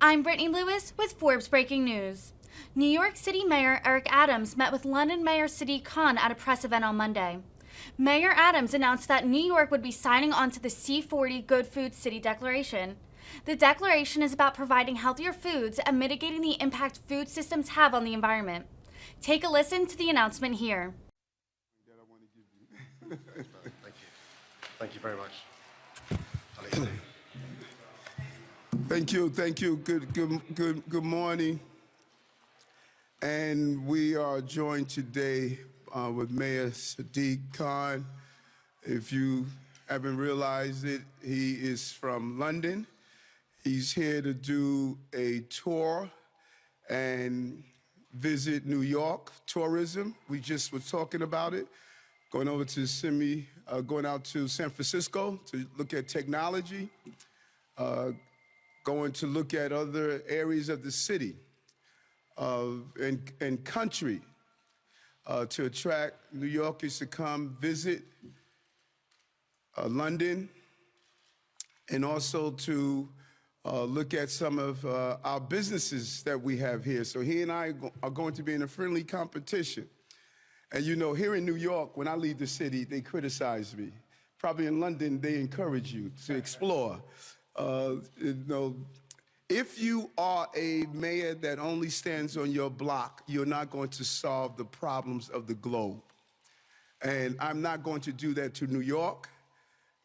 I'm Brittany Lewis with Forbes Breaking News. New York City Mayor Eric Adams met with London Mayor Sadiq Khan at a press event on Monday. Mayor Adams announced that New York would be signing on to the C40 Good Food City Declaration. The declaration is about providing healthier foods and mitigating the impact food systems have on the environment. Take a listen to the announcement here. That I want to give you. Thank you. Thank you very much. Thank you. Good morning. And we are joined today with Mayor Sadiq Khan. If you haven't realized it, he is from London. He's here to do a tour and visit New York tourism. We just were talking about it. Going out to San Francisco to look at technology, going to look at other areas of the city and country to attract New Yorkers to come visit London, and also to look at some of our businesses that we have here. So he and I are going to be in a friendly competition. And you know, here in New York, when I leave the city, they criticize me. Probably in London, they encourage you to explore. If you are a mayor that only stands on your block, you're not going to solve the problems of the globe. And I'm not going to do that to New York.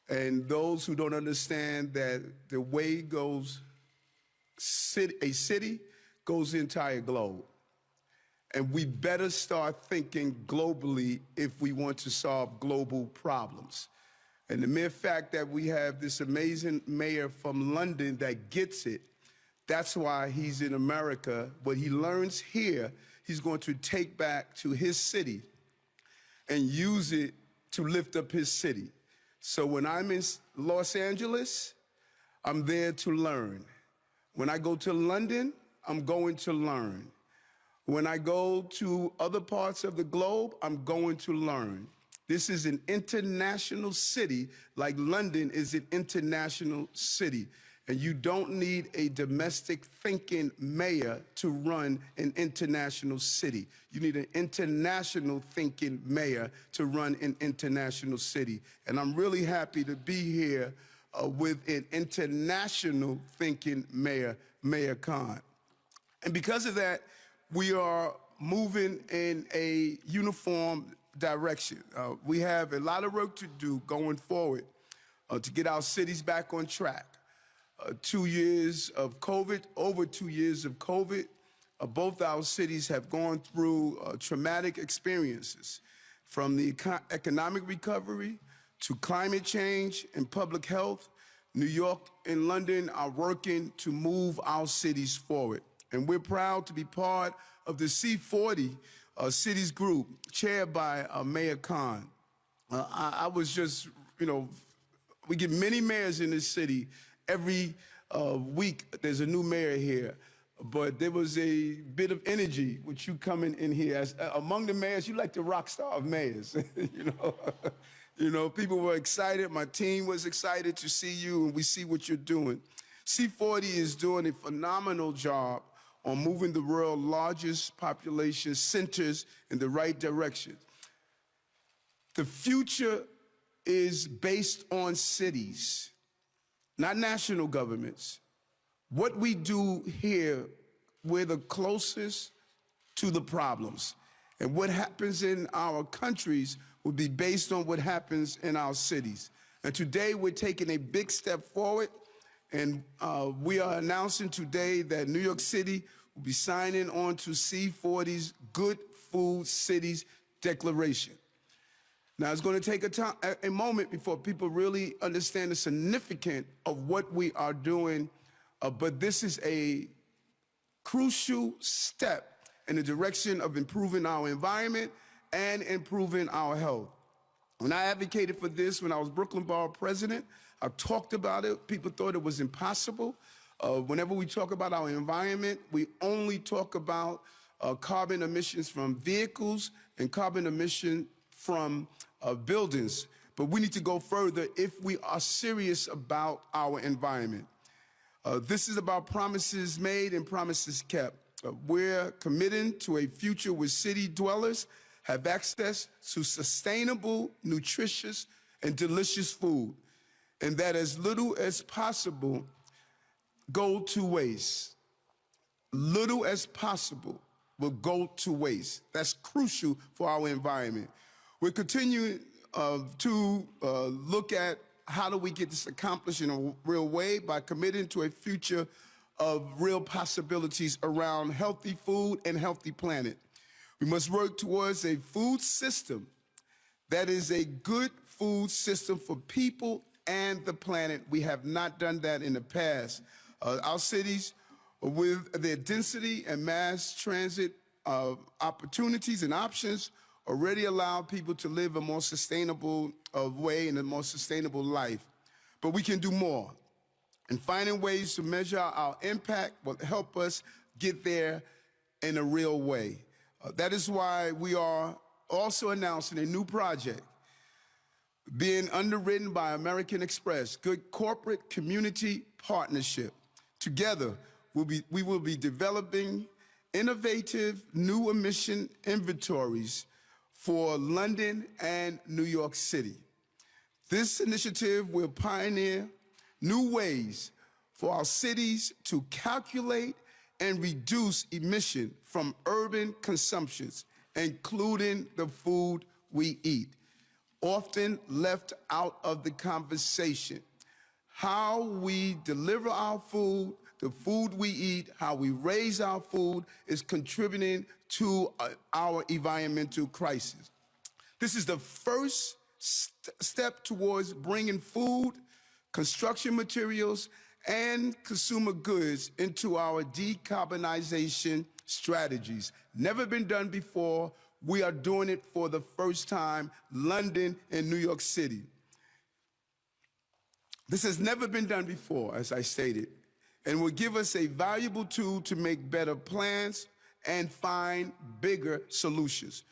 And those who don't understand that the way goes, a city goes the entire globe. And we better start thinking globally if we want to solve global problems. And the mere fact that we have this amazing mayor from London that gets it, that's why he's in America. What he learns here, he's going to take back to his city and use it to lift up his city. So when I'm in Los Angeles, I'm there to learn. When I go to London, I'm going to learn. When I go to other parts of the globe, I'm going to learn. This is an international city, like London is an international city. And you don't need a domestic thinking mayor to run an international city. You need an international thinking mayor to run an international city. And I'm really happy to be here with an international thinking mayor, Mayor Khan. And because of that, we are moving in a uniform direction. We have a lot of work to do going forward to get our cities back on track. 2 years of COVID, over 2 years of COVID, both our cities have gone through traumatic experiences, from the economic recovery to climate change and public health. New York and London are working to move our cities forward. And we're proud to be part of the C40 Cities Group, chaired by Mayor Khan. I was just, we get many mayors in this city. Every week, there's a new mayor here. But there was a bit of energy with you coming in here. As, among the mayors, you like the rock star of mayors, people were excited. My team was excited to see you, and we see what you're doing. C40 is doing a phenomenal job on moving the world's largest population centers in the right direction. The future is based on cities, not national governments. What we do here, we're the closest to the problems. And what happens in our countries will be based on what happens in our cities. And today we're taking a big step forward. And we are announcing today that New York City will be signing on to C40's Good Food Cities Declaration. Now, it's going to take a moment before people really understand the significance of what we are doing, but this is a crucial step in the direction of improving our environment and improving our health. When I advocated for this when I was Brooklyn Borough President, I talked about it. People thought it was impossible. Whenever we talk about our environment, we only talk about carbon emissions from vehicles and carbon emission from buildings. But we need to go further if we are serious about our environment. This is about promises made and promises kept. We're committing to a future where city dwellers have access to sustainable, nutritious, and delicious food, and that as little as possible go to waste. Little as possible will go to waste. That's crucial for our environment. We're continuing to look at how do we get this accomplished in a real way by committing to a future of real possibilities around healthy food and healthy planet. We must work towards a food system that is a good food system for people and the planet. We have not done that in the past. Our cities, with their density and mass transit opportunities and options, already allow people to live a more sustainable way and a more sustainable life. But we can do more. And finding ways to measure our impact will help us get there in a real way. That is why we are also announcing a new project being underwritten by American Express, good corporate community partnership. Together, we will be developing innovative new emission inventories for London and New York City. This initiative will pioneer new ways for our cities to calculate and reduce emission from urban consumptions, including the food we eat, often left out of the conversation. How we deliver our food, the food we eat, how we raise our food is contributing to our environmental crisis. This is the first step towards bringing food, construction materials, and consumer goods into our decarbonization strategies. Never been done before. We are doing it for the first time, London and New York City. This has never been done before, as I stated, and will give us a valuable tool to make better plans and find bigger solutions.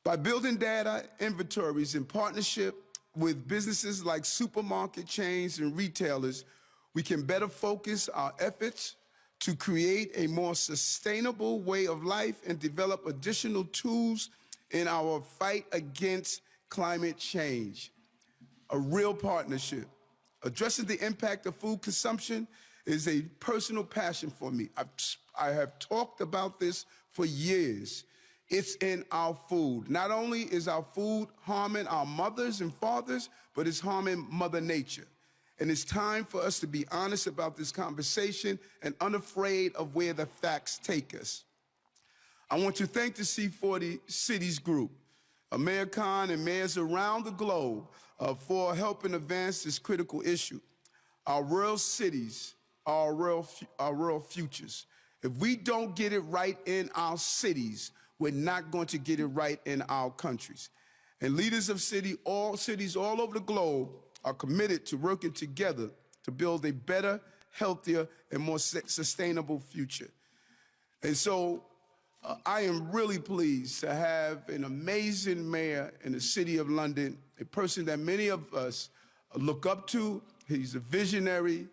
By building data inventories in partnership with businesses like supermarket chains and retailers, we can better focus our efforts to create a more sustainable way of life and develop additional tools in our fight against climate change. A real partnership. Addressing the impact of food consumption is a personal passion for me. I have talked about this for years. It's in our food. Not only is our food harming our mothers and fathers, but it's harming Mother Nature. And it's time for us to be honest about this conversation and unafraid of where the facts take us. I want to thank the C40 Cities Group, Mayor Khan and mayors around the globe for helping advance this critical issue. Our rural cities are our rural futures. If we don't get it right in our cities, we're not going to get it right in our countries. And leaders of all cities all over the globe are committed to working together to build a better, healthier, and more sustainable future. And so I am really pleased to have an amazing mayor in the city of London, a person that many of us look up to. He's a visionary.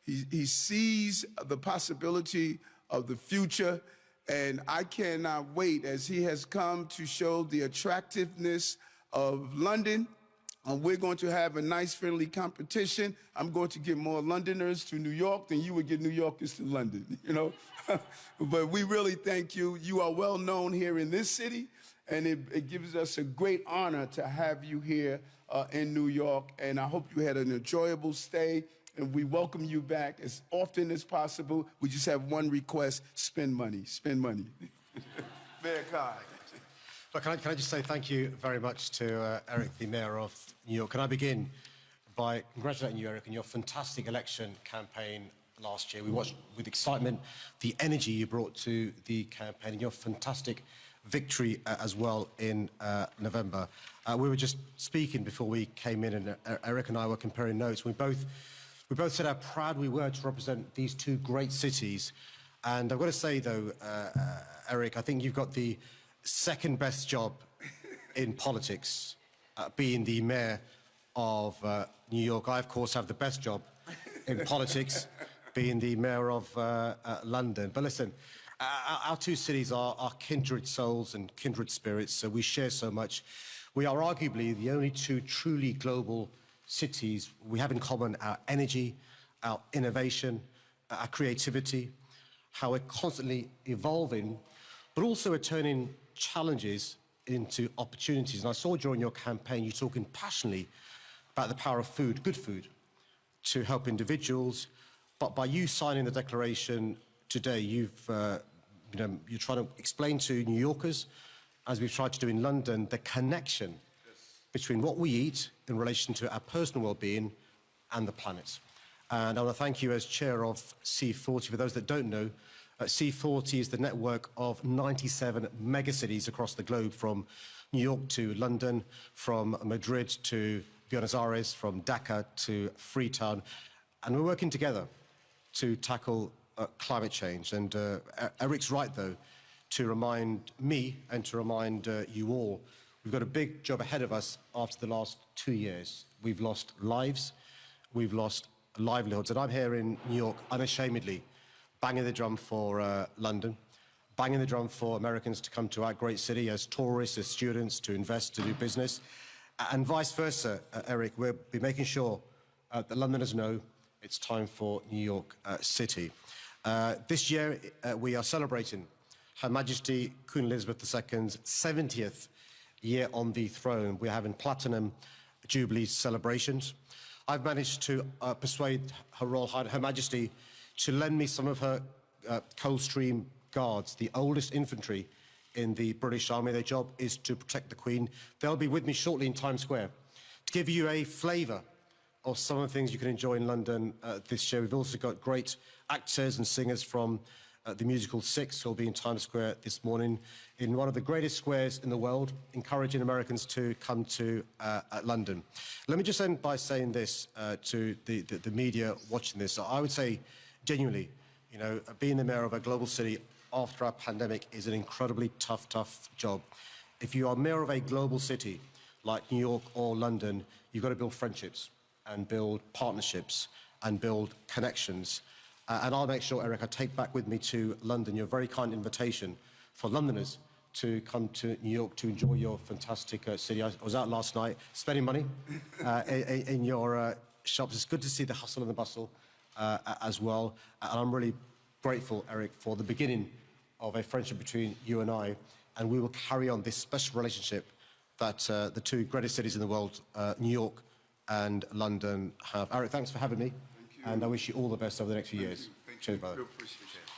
He sees the possibility of the future, and I cannot wait as he has come to show the attractiveness of London. We're going to have a nice, friendly competition. I'm going to get more Londoners to New York than you would get New Yorkers to London, you know? But we really thank you. You are well known here in this city, and it gives us a great honor to have you here in New York. And I hope you had an enjoyable stay, and we welcome you back as often as possible. We just have one request: spend money, spend money. Mayor Khan. Look, can I just say thank you very much to Eric, the Mayor of New York. Can I begin by congratulating you, Eric, on your fantastic election campaign last year. We watched with excitement the energy you brought to the campaign and your fantastic victory as well in November. We were just speaking before we came in, and Eric and I were comparing notes. We both said how proud we were to represent these two great cities. And I've got to say, though, Eric, I think you've got the second best job in politics, being the mayor of New York. I, of course, have the best job in politics, being the mayor of London. But listen, our two cities are kindred souls and kindred spirits, so we share so much. We are arguably the only two truly global cities. We have in common our energy, our innovation, our creativity, how we're constantly evolving, but also we're turning challenges into opportunities. And I saw during your campaign you talking passionately about the power of food, good food, to help individuals. But by you signing the declaration today, you're trying to explain to New Yorkers, as we've tried to do in London, the connection between what we eat in relation to our personal well-being and the planet. And I want to thank you as chair of C40. For those that don't know, C40 is the network of 97 megacities across the globe, from New York to London, from Madrid to Buenos Aires, from Dhaka to Freetown. And we're working together to tackle climate change. And Eric's right, though, to remind me and to remind you all, we've got a big job ahead of us after the last 2 years. We've lost lives, we've lost livelihoods. And I'm here in New York unashamedly banging the drum for London, banging the drum for Americans to come to our great city as tourists, as students, to invest, to do business. And vice versa, Eric, we'll be making sure that Londoners know it's time for New York City. This year, we are celebrating Her Majesty Queen Elizabeth II's 70th year on the throne. We're having Platinum Jubilee celebrations. I've managed to persuade Her Royal Highness, Her Majesty, to lend me some of her Coldstream Guards, the oldest infantry in the British Army. Their job is to protect the Queen. They'll be with me shortly in Times Square to give you a flavour of some of the things you can enjoy in London this year. We've also got great actors and singers from the musical Six, who'll be in Times Square this morning in one of the greatest squares in the world, encouraging Americans to come to London. Let me just end by saying this to the media watching this. I would say, genuinely, you know, being the mayor of a global city after our pandemic is an incredibly tough job. If you are mayor of a global city like New York or London, you've got to build friendships and build partnerships and build connections. And I'll make sure, Eric, I take back with me to London your very kind invitation for Londoners to come to New York to enjoy your fantastic city. I was out last night spending money in your shops. It's good to see the hustle and the bustle as well. And I'm really grateful, Eric, for the beginning of a friendship between you and I. And we will carry on this special relationship that the two greatest cities in the world, New York and London, have. Eric, thanks for having me. And I wish you all the best over the next few years. Thank you. Cheers, brother. Appreciate that.